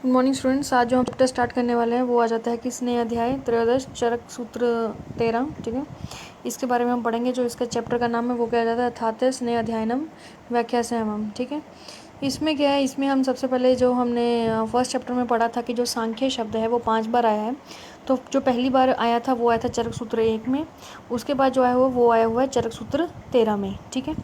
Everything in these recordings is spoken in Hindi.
Good morning students. आज जो हम चैप्टर स्टार्ट करने वाले हैं वो आ जाता है कि स्नेह अध्याय त्रयोदश चरक सूत्र 13। ठीक है, इसके बारे में हम पढ़ेंगे। जो इसका चैप्टर का नाम है वो क्या जाता है, अर्थात स्नेह अध्यायनम व्याख्या से हम। ठीक है, इसमें क्या है, इसमें हम सबसे पहले जो हमने फर्स्ट चैप्टर में पढ़ा था कि जो सांख्य शब्द है वो 5 बार आया है। तो जो पहली बार आया था वो आया था चरक सूत्र 1 में, उसके बाद जो आया हुआ वो आया हुआ है चरक सूत्र 13 में। ठीक है,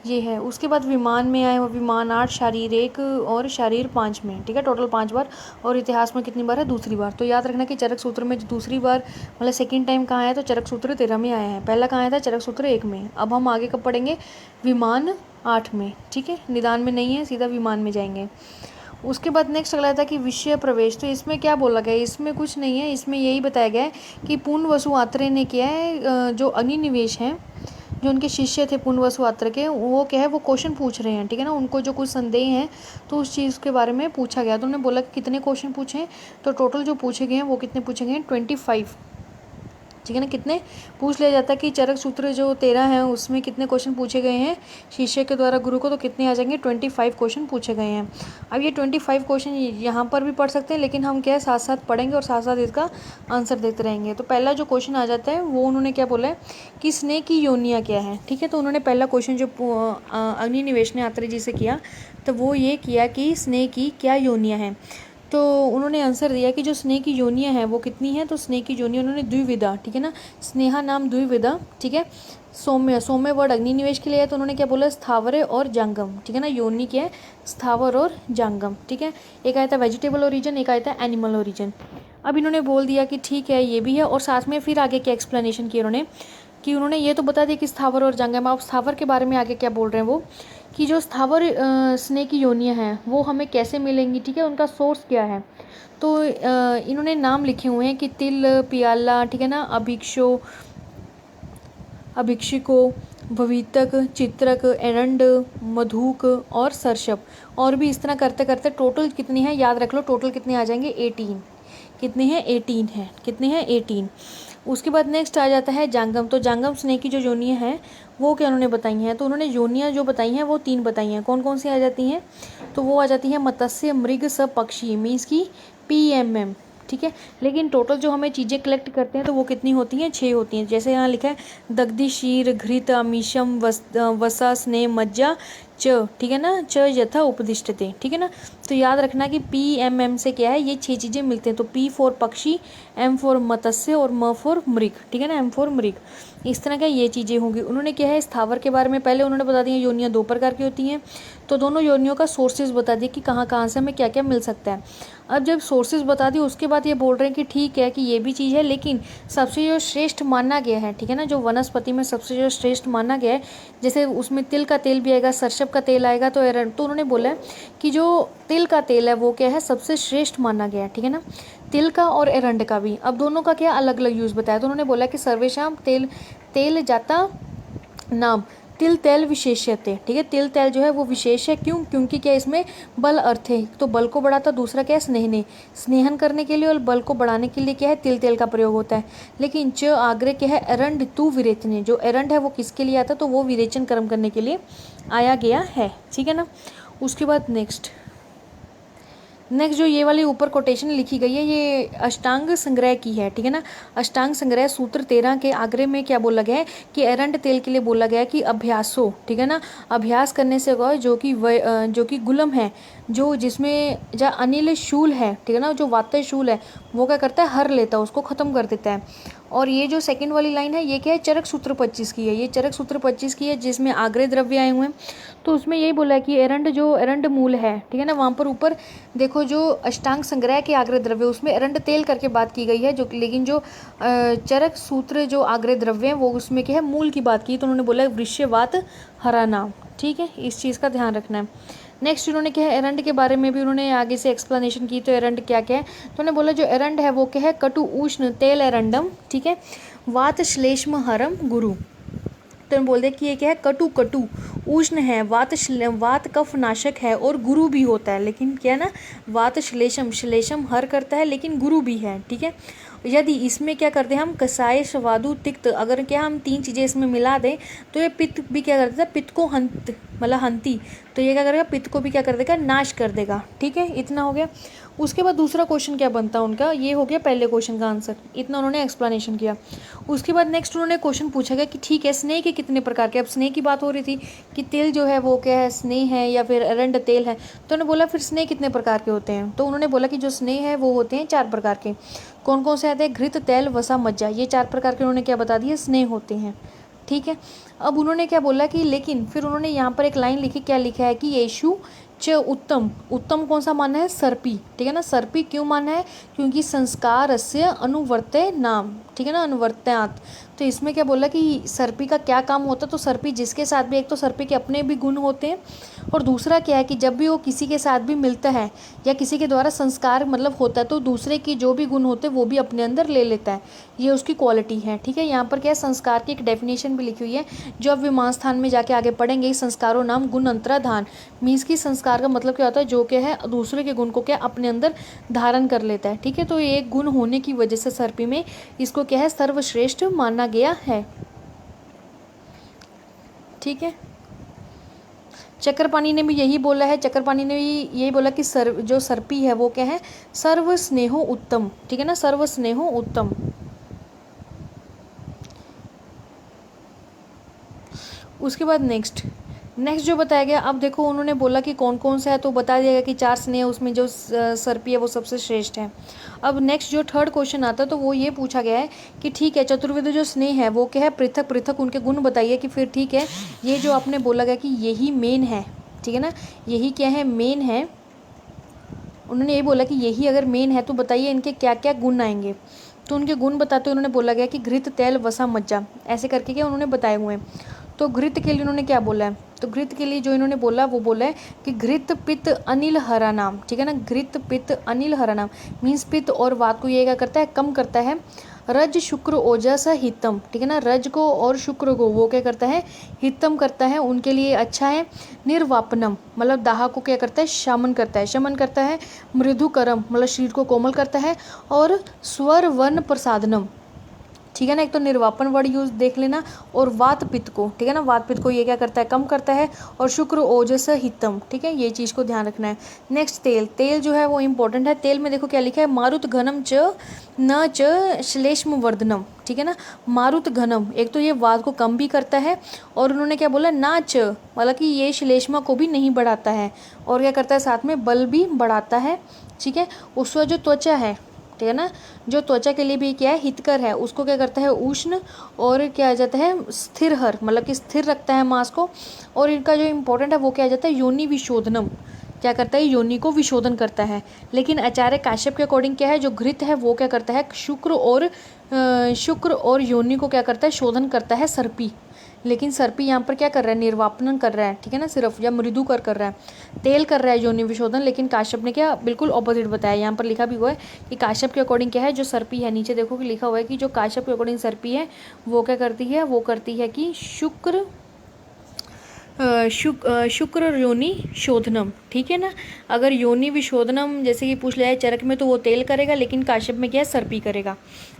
ये है। उसके बाद विमान में आया हुआ विमान 8, शारीरिक और शारीर 5 में। ठीक है, टोटल 5 बार। और इतिहास में कितनी बार है, दूसरी बार। तो याद रखना कि चरक सूत्र में जो दूसरी बार मतलब सेकंड टाइम कहाँ आया, तो चरक सूत्र 13 में आया है। पहला कहाँ आया था, चरक सूत्र 1 में। अब हम आगे कब पढ़ेंगे, विमान 8 में। ठीक है, निदान में नहीं है, सीधा विमान में जाएंगे। उसके बाद नेक्स्ट अगला था कि विषय प्रवेश। तो इसमें क्या बोला गया है, इसमें कुछ नहीं है। इसमें यही बताया गया है कि पूर्ण वसु आत्रेय ने किया है, जो अग्निनिवेश हैं, जो उनके शिष्य थे पूर्ण वसु आत्र के, वो क्या है, वो क्वेश्चन पूछ रहे हैं। ठीक है ना, उनको जो कुछ संदेह हैं तो उस चीज़ के बारे में पूछा गया। तो उन्होंने बोला कि कितने क्वेश्चन पूछे हैं, तो टोटल जो पूछे गए हैं वो कितने पूछे गए हैं, 25। ठीक है ना, कितने पूछ लिया जाता है कि चरक सूत्र जो 13 है उसमें कितने क्वेश्चन पूछे गए हैं शिष्य के द्वारा गुरु को, तो कितने आ जाएंगे, 25 क्वेश्चन पूछे गए हैं। अब ये 25 क्वेश्चन यहाँ पर भी पढ़ सकते हैं, लेकिन हम क्या है साथ साथ पढ़ेंगे और साथ साथ इसका आंसर देते रहेंगे। तो पहला जो क्वेश्चन आ जाता है वो उन्होंने क्या बोला है कि स्नेह की योनियाँ क्या है। ठीक है, तो उन्होंने पहला क्वेश्चन जो अग्निनिवेश ने आत्रेय जी से किया, तो वो ये किया कि स्नेह की क्या योनियाँ हैं। तो उन्होंने आंसर दिया कि जो स्नेह की योनियाँ हैं वो कितनी हैं, तो स्नेह की योनियाँ उन्होंने द्विविधा। ठीक है ना, स्नेहा नाम द्विविधा। ठीक है, सौम्य, सौम्य वर्ड अग्निनिवेश के लिए है, तो उन्होंने क्या बोला, स्थावरे और जांगम। ठीक है ना, योनि क्या है, स्थावर और जांगम। ठीक है, एक आया था वेजिटेबल ओरिजिन, एक आया था एनिमल ओरिजिन। अब इन्होंने बोल दिया कि ठीक है ये भी है, और साथ में फिर आगे क्या एक्सप्लेनेशन की उन्होंने, कि उन्होंने ये तो बता दिया कि स्थावर और जांगम। आप स्थावर के बारे में आगे क्या बोल रहे हैं वो, कि जो स्थावर स्नेह की योनियाँ हैं वो हमें कैसे मिलेंगी। ठीक है, उनका सोर्स क्या है। तो इन्होंने नाम लिखे हुए हैं कि तिल, पियाला, ठीक है ना, अभिक्षो, अभिक्षिको, भवितक, चित्रक, एरंड, मधुक और सरशप। और भी इस तरह करते करते टोटल कितनी है, याद रख लो, टोटल कितने आ जाएंगे, 18। कितने हैं, 18 है। कितने हैं, 18। उसके बाद नेक्स्ट आ जाता है जांगम। तो जांगम स्नेह की जो योनियाँ हैं वो क्या उन्होंने बताई हैं, तो उन्होंने योनियाँ जो बताई हैं वो 3 बताई हैं। कौन कौन सी आ जाती हैं, तो वो आ जाती हैं मत्स्य, मृग, सब, पक्षी, मीन्स की PMM। ठीक है, लेकिन टोटल जो हमें चीज़ें कलेक्ट करते हैं तो वो कितनी होती हैं, 6 होती हैं। जैसे यहाँ लिखा है दग्धि, क्षीर, घृत, अमीशम, वसा, स्नेह, मज्जा, च। ठीक है ना, च यथा उपदिष्टते। ठीक है ना, तो याद रखना कि PMM से क्या है, ये 6 चीज़ें मिलते हैं। तो P फॉर पक्षी, M फॉर मत्स्य और M फॉर मृग। ठीक है ना, M फॉर मृग। इस तरह का ये चीज़ें होंगी। उन्होंने क्या है, स्थावर के बारे में पहले उन्होंने बता दिया योनियाँ 2 प्रकार की होती हैं, तो दोनों योनियों का सोर्सेज बता दिए कि कहाँ कहाँ से हमें क्या क्या मिल सकता है। अब जब सोर्सेज बता दिए उसके बाद ये बोल रहे हैं कि ठीक है कि ये भी चीज़ है, लेकिन सबसे जो श्रेष्ठ माना गया है, ठीक है ना, जो वनस्पति में सबसे जो श्रेष्ठ माना गया है, जैसे उसमें तिल का तेल भी आएगा, सरसों का तेल आएगा, तो उन्होंने बोला है कि जो तिल का तेल है वो क्या है, सबसे श्रेष्ठ माना गया है। ठीक है ना, तिल का और एरंड का भी। अब दोनों का क्या अलग अलग यूज़ बताया, तो उन्होंने बोला कि सर्वेशाम तेल तेल जाता नाम तिल तेल विशेष्यते। ठीक है, तिल तेल जो है वो विशेष है, क्यों, क्योंकि क्या इसमें बल अर्थ है, तो बल को बढ़ाता, दूसरा क्या है, स्नेहने, स्नेहन करने के लिए और बल को बढ़ाने के लिए क्या है, तिल तेल का प्रयोग होता है। लेकिन च आग्रह क्या है, एरंड तू विरेचने, जो एरंड है वो किसके लिए आता है, तो वो विरेचन कर्म करने के लिए आया गया है। ठीक है ना, उसके बाद नेक्स्ट जो ये वाली ऊपर कोटेशन लिखी गई है ये अष्टांग संग्रह की है। ठीक है ना, अष्टांग संग्रह सूत्र 13 के आग्रह में क्या बोला गया है कि एरंड तेल के लिए बोला गया है कि अभ्यासो, ठीक है ना, अभ्यास करने से होगा, जो कि गुलम है, जो जिसमें जो अनिल शूल है, ठीक है ना, जो वात्य शूल है वो क्या करता है, हर लेता है, उसको ख़त्म कर देता है। और ये जो सेकंड वाली लाइन है ये क्या है, चरक सूत्र 25 की है। ये चरक सूत्र 25 की है जिसमें आग्रह द्रव्य आए हुए हैं। तो उसमें यही बोला है कि एरंड मूल है, ठीक है ना, वहाँ पर ऊपर देखो जो अष्टांग संग्रह के आग्रह द्रव्य उसमें एरंड तेल करके बात की गई है, जो लेकिन जो चरक सूत्र जो आग्रह द्रव्य हैं वो उसमें क्या है, मूल की बात की। तो उन्होंने बोला वृश्यवात हरा नाम। ठीक है, इस चीज़ का ध्यान रखना है। नेक्स्ट उन्होंने क्या है, एरंड के बारे में भी उन्होंने आगे से एक्सप्लेनेशन की। तो एरंड क्या क्या है, तो उन्होंने बोला जो एरंड है वो क्या है, कटु उष्ण तेल एरंडम। ठीक है, वात श्लेष्म हरम गुरु। तो बोल दे कि ये क्या है, कटु कटु उष्ण है, वात कफ नाशक है और गुरु भी होता है। लेकिन क्या है ना, वात श्लेषम हर करता है, लेकिन गुरु भी है। ठीक है, यदि इसमें क्या करते हैं हम, कसाय, स्वादु, तिक्त, अगर क्या हम 3 चीज़ें इसमें मिला दें तो ये पित्त भी क्या करता है, पित्त को हंती, तो ये क्या करेगा, पित्त को भी क्या कर देगा, नाश कर देगा। ठीक है, इतना हो गया। उसके बाद दूसरा क्वेश्चन क्या बनता है उनका, ये हो गया पहले क्वेश्चन का आंसर, इतना उन्होंने एक्सप्लेनेशन किया। उसके बाद नेक्स्ट उन्होंने क्वेश्चन पूछा गया कि ठीक है स्नेह के कितने प्रकार के, अब स्नेह की बात हो रही थी कि तिल जो है वो क्या है, स्नेह है या फिर एरंड तेल है। तो उन्होंने बोला फिर स्नेह कितने प्रकार के होते हैं, तो उन्होंने बोला कि जो स्नेह है वो होते हैं 4 प्रकार के। कौन कौन से आते हैं, घृत, तैल, वसा, मज्जा, ये 4 प्रकार के उन्होंने क्या बता दिया, स्नेह होते हैं। ठीक है, अब उन्होंने क्या बोला कि लेकिन फिर उन्होंने यहाँ पर एक लाइन लिखी, क्या लिखा है कि येषु च उत्तम, उत्तम कौन सा माना है, सर्पी। ठीक है ना, सर्पी क्यों माना है, क्योंकि संस्कारस्य अनुवर्त्य नाम, ठीक है ना, अनुवर्त्यात्। तो इसमें क्या बोला कि सर्पी का क्या काम होता है, तो सर्पी जिसके साथ भी, एक तो सर्पी के अपने भी गुण होते हैं और दूसरा क्या है कि जब भी वो किसी के साथ भी मिलता है या किसी के द्वारा संस्कार मतलब होता है तो दूसरे की जो भी गुण होते हैं वो भी अपने अंदर ले लेता है, ये उसकी क्वालिटी है। ठीक है, यहाँ पर क्या है, संस्कार की एक डेफिनेशन भी लिखी हुई है जो अब विमान स्थान में जाके आगे पढ़ेंगे। संस्कारों नाम गुण अंतराधान, मीन्स की संस्कार का मतलब क्या होता है, जो क्या है दूसरे के गुण को क्या अपने अंदर धारण कर लेता है। ठीक है, तो ये एक गुण होने की वजह से सर्पी में इसको क्या है, सर्वश्रेष्ठ माना गया है। ठीक है, चक्रपाणी ने भी यही बोला है, चक्रपाणी ने भी यही बोला कि जो सर्पी है वो क्या है, सर्व स्नेहो उत्तम। ठीक है ना, सर्व स्नेहो उत्तम। उसके बाद नेक्स्ट जो बताया गया, अब देखो उन्होंने बोला कि कौन कौन सा है, तो बता दिया गया कि 4 स्नेह, उसमें जो सर्पी है वो सबसे श्रेष्ठ है। अब नेक्स्ट जो थर्ड क्वेश्चन आता है तो वो ये पूछा गया है कि ठीक है चतुर्विध जो स्नेह है वो क्या है, पृथक पृथक उनके गुण बताइए। कि फिर ठीक है, ये जो आपने बोला गया कि यही मेन है, ठीक है ना, यही क्या है, मेन है। उन्होंने ये बोला कि यही अगर मेन है तो बताइए इनके क्या क्या गुण आएंगे। तो उनके गुण बताते उन्होंने बोला गया कि घृत, तैल, वसा, मज्जा, ऐसे करके क्या उन्होंने बताए हुए हैं। तो घृत के लिए उन्होंने क्या बोला है, तो घृत के लिए जो इन्होंने बोला वो बोला है कि घृत पित्त अनिल हरा नाम। ठीक है ना, घृत पित्त अनिल हरा नाम मीन्स पित्त और वात को ये क्या करता है, कम करता है। रज शुक्र ओजस हितम, ठीक है ना, रज को और शुक्र को वो क्या करता है, हितम करता है, उनके लिए अच्छा है। निर्वापनम मतलब दाह को क्या करता है, शमन करता है, शमन करता है। मृदुकरम मतलब शरीर को कोमल करता है। और स्वर वन प्रसादनम, ठीक है ना, एक तो निर्वापन वर्ड यूज देख लेना। और वात पित्त को, ठीक है ना, वात पित्त को ये क्या करता है, कम करता है। और शुक्र ओजस हितम, ठीक है, ये चीज़ को ध्यान रखना है। नेक्स्ट तेल, तेल जो है वो इंपॉर्टेंट है। तेल में देखो क्या लिखा है, मारुत घनम च न च श्लेष्म वर्धनम, ठीक है ना, मारुत घनम, एक तो ये वात को कम भी करता है और उन्होंने क्या बोला, ना च मतलब कि ये श्लेष्मा को भी नहीं बढ़ाता है और क्या करता है, साथ में बल भी बढ़ाता है। ठीक है, उसका जो त्वचा है, ठीक है ना, जो त्वचा के लिए भी क्या है, हितकर है, उसको क्या करता है, उष्ण और क्या आ जाता है, स्थिर हर मतलब कि स्थिर रखता है मांस को। और इनका जो इम्पोर्टेंट है वो क्या आ जाता है, योनि विशोधनम, क्या करता है, योनि को विशोधन करता है। लेकिन आचार्य काश्यप के अकॉर्डिंग क्या है, जो घृत है वो क्या करता है, शुक्र और योनि को क्या करता है, शोधन करता है सर्पी। लेकिन सर्पी यहाँ पर क्या कर रहा है, निर्वापन कर रहा है, ठीक है ना, सिर्फ या मृदु कर रहा है, तेल कर रहा है योनि विशोधन। लेकिन काश्यप ने क्या बिल्कुल ऑपोजिट बताया, यहाँ पर लिखा भी हुआ है कि काश्यप के अकॉर्डिंग क्या है, जो सर्पी है, नीचे देखो कि लिखा हुआ है कि जो काश्यप के अकॉर्डिंग सर्पी है वो क्या करती है, वो करती है कि शुक्र योनि शोधनम, ठीक है ना। अगर योनि विशोधनम जैसे कि पूछ लिया है चरक में तो वो तेल करेगा, लेकिन काश्यप में क्या है, सर्पी करेगा,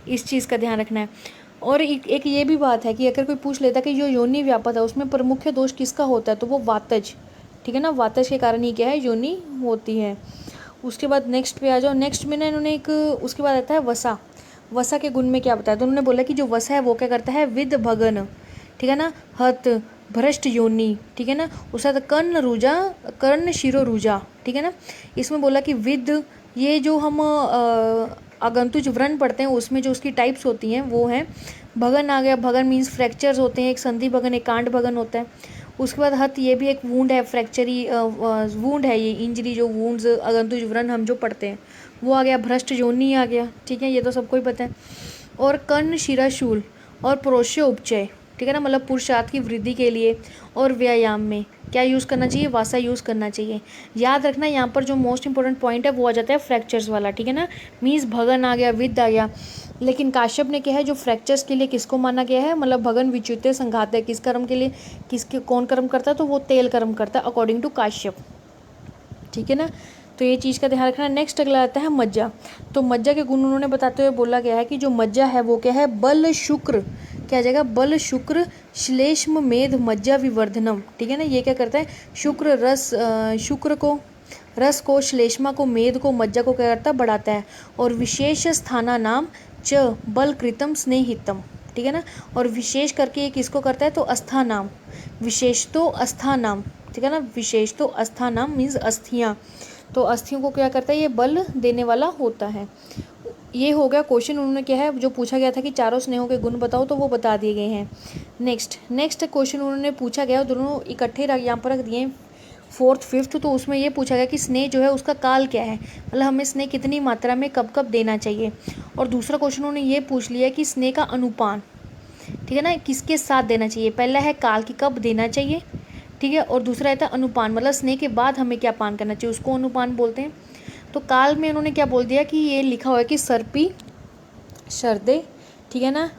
इस चीज़ का ध्यान रखना है। और एक ये भी बात है कि अगर कोई पूछ लेता कि जो योनि व्यापक है उसमें प्रमुख दोष किसका होता है, तो वो वातज, ठीक है ना, वातज के कारण ही क्या है, योनि होती है। उसके बाद नेक्स्ट पे आ जाओ, नेक्स्ट में ना इन्होंने एक, उसके बाद आता है वसा। वसा के गुण में क्या बताया, तो उन्होंने बोला कि जो वसा है वो क्या करता है, विद भगन, ठीक है ना, हत भ्रष्ट योनि, ठीक है ना, उसके बाद कर्ण शिरो रुजा, ठीक है ना। इसमें बोला कि विद, ये जो हम आगंतुज व्रण पढ़ते हैं उसमें जो उसकी टाइप्स होती हैं वो हैं, भगन आ गया, भगन मीन्स फ्रैक्चर्स होते हैं, एक संधि भगन, एक कांड भगन होता है। उसके बाद हत, ये भी एक वूंड है, फ्रैक्चरी वूंड है, ये इंजरी, जो वूंड्स आगंतुज व्रण हम जो पढ़ते हैं वो आ गया। भ्रष्ट योनि आ गया, ठीक है, ये तो सबको ही पता है। और कर्ण शिराशूल और प्रोष्य उपचय, ठीक है ना, मतलब पुरुषार्थ की वृद्धि के लिए और व्यायाम में क्या यूज़ करना चाहिए, वासा यूज़ करना चाहिए। याद रखना यहाँ पर जो मोस्ट इंपॉर्टेंट पॉइंट है वो आ जाता है फ्रैक्चर्स वाला, ठीक है ना, मीन्स भगन आ गया, विद आ गया। लेकिन काश्यप ने क्या है, जो फ्रैक्चर्स के लिए किसको माना गया है, मतलब भगन विच्युत संघात है, किस कर्म के लिए, किसके कौन कर्म करता है, तो वो तेल कर्म करता है अकॉर्डिंग टू काश्यप, ठीक है ना। तो ये चीज़ का ध्यान रखना। नेक्स्ट अगला आता है मज्जा। तो मज्जा के गुण उन्होंने बताते हुए बोला गया है कि जो मज्जा है वो क्या है, बल शुक्र, क्या आ जाएगा, बल शुक्र श्लेष्म मेध मज्जा विवर्धनम, ठीक है ना। ये क्या करता है, शुक्र को रस को, श्लेष्मा को, मेद को, मज्जा को क्या करता है, बढ़ाता है। और विशेष स्थाना नाम च बल कृतम स्नेहितम, ठीक है ना। और विशेष करके ये किसको करता है, तो अस्थानाम, विशेष तो अस्थानाम, ठीक है ना। विशेष तो अस्थानाम मीन्स अस्थियाँ, तो अस्थियों को क्या करता है, ये बल देने वाला होता है। ये हो गया क्वेश्चन, उन्होंने क्या है जो पूछा गया था कि चारों स्नेहों के गुण बताओ, तो वो बता दिए गए हैं। नेक्स्ट क्वेश्चन उन्होंने पूछा गया, दोनों इकट्ठे यहाँ पर रख दिए हैं, फोर्थ फिफ्थ। तो उसमें ये पूछा गया कि स्नेह जो है उसका काल क्या है, मतलब हमें स्नेह कितनी मात्रा में कब कब देना चाहिए। और दूसरा क्वेश्चन उन्होंने ये पूछ लिया कि स्नेह का अनुपान, ठीक है ना, किसके साथ देना चाहिए। पहला है काल की कब देना चाहिए, ठीक है, और दूसरा रहता है अनुपान, मतलब स्नेह के बाद हमें क्या पान करना चाहिए, उसको अनुपान बोलते हैं। तो काल में उन्होंने क्या बोल दिया कि ये लिखा हुआ है कि सर्पी शरदे, ठीक है ना,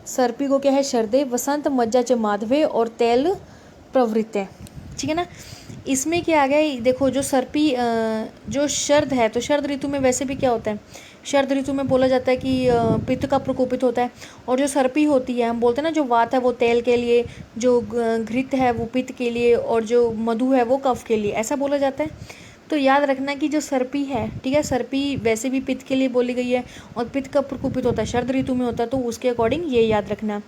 सर्पी को क्या है शरदे, वसंत मज्जा च माधवे और तैल प्रवृत्ति, ठीक है ना। इसमें क्या आ गया, देखो जो सर्पी जो शरद है, तो शरद ऋतु में वैसे भी क्या होता है, शरद ऋतु में बोला जाता है कि पित्त का प्रकोपित होता है। और जो सर्पी होती है, हम बोलते हैं ना, जो वात है वो तेल के लिए, जो घृत है वो पित्त के लिए, और जो मधु है वो कफ के लिए, ऐसा बोला जाता है। तो याद रखना कि जो सर्पी है, ठीक है, सर्पी वैसे भी पित्त के लिए बोली गई है, और पित्त का प्रकोपित होता है शरद ऋतु में होता है, तो उसके अकॉर्डिंग ये याद रखना।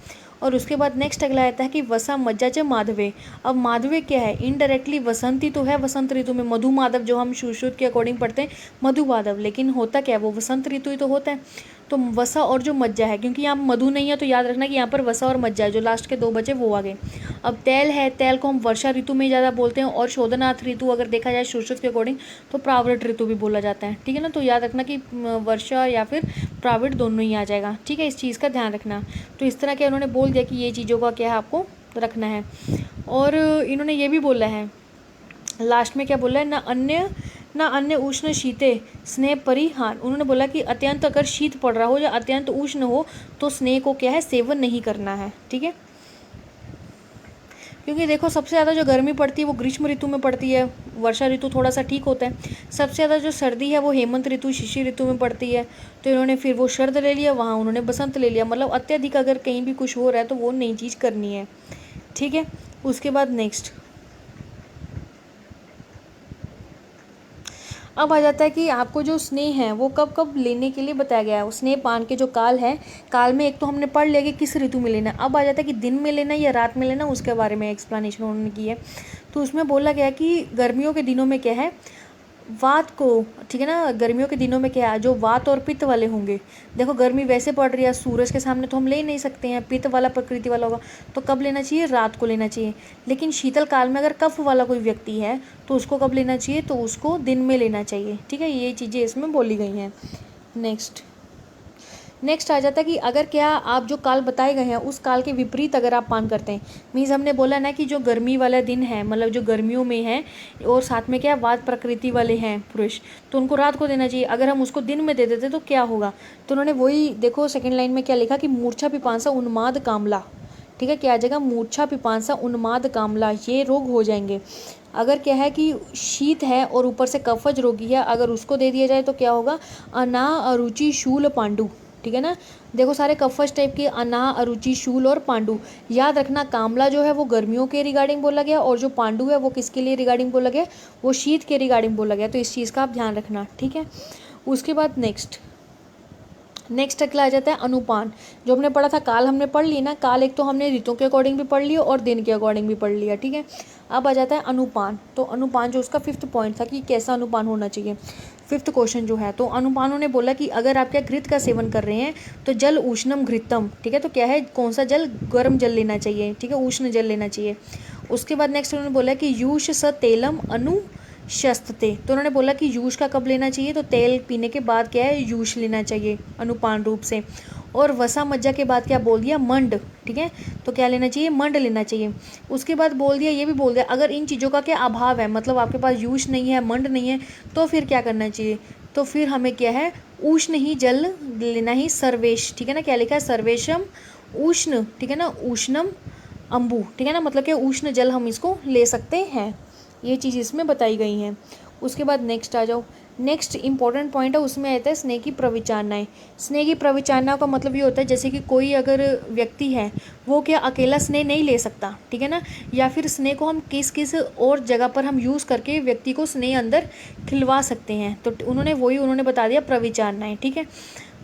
और उसके बाद नेक्स्ट अगला आता है कि वसा मज्जा च माधवे। अब माधवे क्या है, इनडायरेक्टली वसंती तो है, वसंत ऋतु में मधु माधव जो हम सुश्रुत के अकॉर्डिंग पढ़ते हैं मधु माधव, लेकिन होता क्या है, वो वसंत ऋतु ही तो होता है। तो वसा और जो मज्जा है, क्योंकि यहाँ मधु नहीं है तो याद रखना कि यहाँ पर वसा और मज्जा है, जो लास्ट के दो बचे वो आ गए। अब तैल है, तैल को हम वर्षा ऋतु में ज़्यादा बोलते हैं, और शोधनाथ ऋतु अगर देखा जाए सुश्रुत के अकॉर्डिंग तो प्रावृत ऋतु भी बोला जाता है, ठीक है ना। तो याद रखना कि वर्षा या फिर प्रावृत दोनों ही आ जाएगा, ठीक है, इस चीज़ का ध्यान रखना। तो इस तरह के उन्होंने बोल दिया कि ये चीज़ों का क्या है आपको रखना है। और इन्होंने ये भी बोला है लास्ट में, क्या बोला है, ना अन्य उष्ण शीते स्नेह परिहान। उन्होंने बोला कि अत्यंत अगर शीत पड़ रहा हो या अत्यंत उष्ण हो तो स्नेह को क्या है सेवन नहीं करना है, ठीक है। क्योंकि देखो सबसे ज़्यादा जो गर्मी पड़ती है वो ग्रीष्म ऋतु में पड़ती है, वर्षा ऋतु थोड़ा सा ठीक होता है। सबसे ज़्यादा जो सर्दी है वो हेमंत ऋतु शिशिर ऋतु में पड़ती है, तो इन्होंने फिर वो शरद ले लिया, वहाँ उन्होंने बसंत ले लिया। मतलब अत्यधिक अगर कहीं भी कुछ हो रहा है तो वो नई चीज़ करनी है, ठीक है। उसके बाद नेक्स्ट अब आ जाता है कि आपको जो स्नेह है वो कब कब लेने के लिए बताया गया है। स्नेह पान के जो काल है, काल में एक तो हमने पढ़ लिया कि किस ऋतु में लेना है। अब आ जाता है कि दिन में लेना या रात में लेना, उसके बारे में एक्सप्लेनेशन उन्होंने की है। तो उसमें बोला गया कि गर्मियों के दिनों में क्या है, वात को, ठीक है ना, गर्मियों के दिनों में क्या है, जो वात और पित्त वाले होंगे। देखो गर्मी वैसे पड़ रही है, सूरज के सामने तो हम ले ही नहीं सकते हैं, पित्त वाला प्रकृति वाला होगा, तो कब लेना चाहिए, रात को लेना चाहिए। लेकिन शीतल काल में अगर कफ वाला कोई व्यक्ति है तो उसको कब लेना चाहिए, तो उसको दिन में लेना चाहिए, ठीक है। ये चीज़ें इसमें बोली गई हैं। नेक्स्ट आ जाता है कि अगर क्या आप जो काल बताए गए हैं उस काल के विपरीत अगर आप पान करते हैं, मीन्स हमने बोला ना कि जो गर्मी वाला दिन है, मतलब जो गर्मियों में है और साथ में क्या वात प्रकृति वाले हैं पुरुष, तो उनको रात को देना चाहिए। अगर हम उसको दिन में दे देते तो क्या होगा, तो उन्होंने वही देखो सेकेंड लाइन में क्या लिखा कि मूर्छा पिपासा उन्माद कामला, ठीक है, क्या आ जाएगा, मूर्छा पिपासा उन्माद कामला, ये रोग हो जाएंगे। अगर क्या है कि शीत है और ऊपर से कफज रोगी है, अगर उसको दे दिया जाए तो क्या होगा, अना अरुचि शूल पांडु, ठीक है ना। देखो सारे कफज टाइप के, अना अरुचि शूल और पांडु। याद रखना कामला जो है वो गर्मियों के रिगार्डिंग बोला गया, और जो पांडु है वो किसके लिए रिगार्डिंग बोला गया, वो शीत के रिगार्डिंग बोला गया। तो इस चीज़ का आप ध्यान रखना, ठीक है। उसके बाद नेक्स्ट अगला आ जाता है अनुपान। जो हमने पढ़ा था काल हमने पढ़ ली ना, काल एक तो हमने ऋतुओं के अकॉर्डिंग भी पढ़ लिया और दिन के अकॉर्डिंग भी पढ़ लिया, ठीक है। अब आ जाता है अनुपान। तो अनुपान जो उसका 5th पॉइंट था कि कैसा अनुपान होना चाहिए, 5th क्वेश्चन जो है, तो अनुपानों ने बोला कि अगर आप क्या घृत का सेवन कर रहे हैं तो जल उष्णम घृतम, ठीक है। तो क्या है, कौन सा जल, गर्म जल लेना चाहिए, ठीक है, उष्ण जल लेना चाहिए। उसके बाद नेक्स्ट उन्होंने बोला कि यूष स तेलम अनु शस्त्रते। तो उन्होंने बोला कि यूष का कब लेना चाहिए, तो तेल पीने के बाद क्या है यूष लेना चाहिए अनुपान रूप से। और वसा मज्जा के बाद क्या बोल दिया, मंड, ठीक है, तो क्या लेना चाहिए, मंड लेना चाहिए। उसके बाद बोल दिया, ये भी बोल दिया अगर इन चीज़ों का क्या अभाव है, मतलब आपके पास यूष नहीं है, मंड नहीं है, तो फिर क्या करना चाहिए, तो फिर हमें क्या है उष्ण ही जल लेना ही सर्वेश, ठीक है ना, क्या लिखा है सर्वेशम उष्ण, ठीक है ना, उष्णम अम्बु, ठीक है ना, मतलब कि उष्ण जल हम इसको ले सकते हैं। ये चीज़ इसमें बताई गई हैं। उसके बाद नेक्स्ट आ जाओ, नेक्स्ट इंपॉर्टेंट पॉइंट है, उसमें आता है स्नेह की प्रविचारणाएं। स्नेह की प्रविचारणाओं का मतलब ये होता है जैसे कि कोई अगर व्यक्ति है वो क्या अकेला स्नेह नहीं ले सकता, ठीक है ना, या फिर स्नेह को हम किस किस और जगह पर हम यूज़ करके व्यक्ति को स्नेह अंदर खिलवा सकते हैं, तो उन्होंने बता दिया प्रविचारणाएं, ठीक है।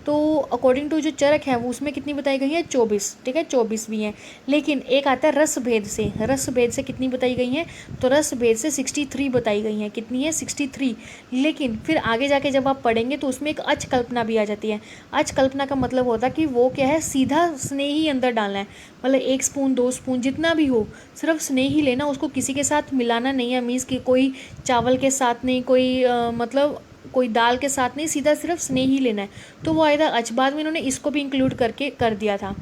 तो अकॉर्डिंग टू जो चरक है वो उसमें कितनी बताई गई है, 24, ठीक है, 24 भी हैं। लेकिन एक आता है रस भेद से, रस भेद से कितनी बताई गई हैं, तो रस भेद से 63 बताई गई हैं, कितनी है, 63। लेकिन फिर आगे जाके जब आप पढ़ेंगे तो उसमें एक अच कल्पना भी आ जाती है। अच कल्पना का मतलब होता है कि वो क्या है, सीधा स्नेह ही अंदर डालना है, मतलब 1 स्पून 2 स्पून जितना भी हो, सिर्फ स्नेह ही लेना, उसको किसी के साथ मिलाना नहीं है, मीन्स कि कोई चावल के साथ नहीं, कोई मतलब कोई दाल के साथ नहीं, सीधा सिर्फ स्नेह ही लेना है। तो वो आएगा अच, बाद में इन्होंने इसको भी इंक्लूड करके कर दिया था।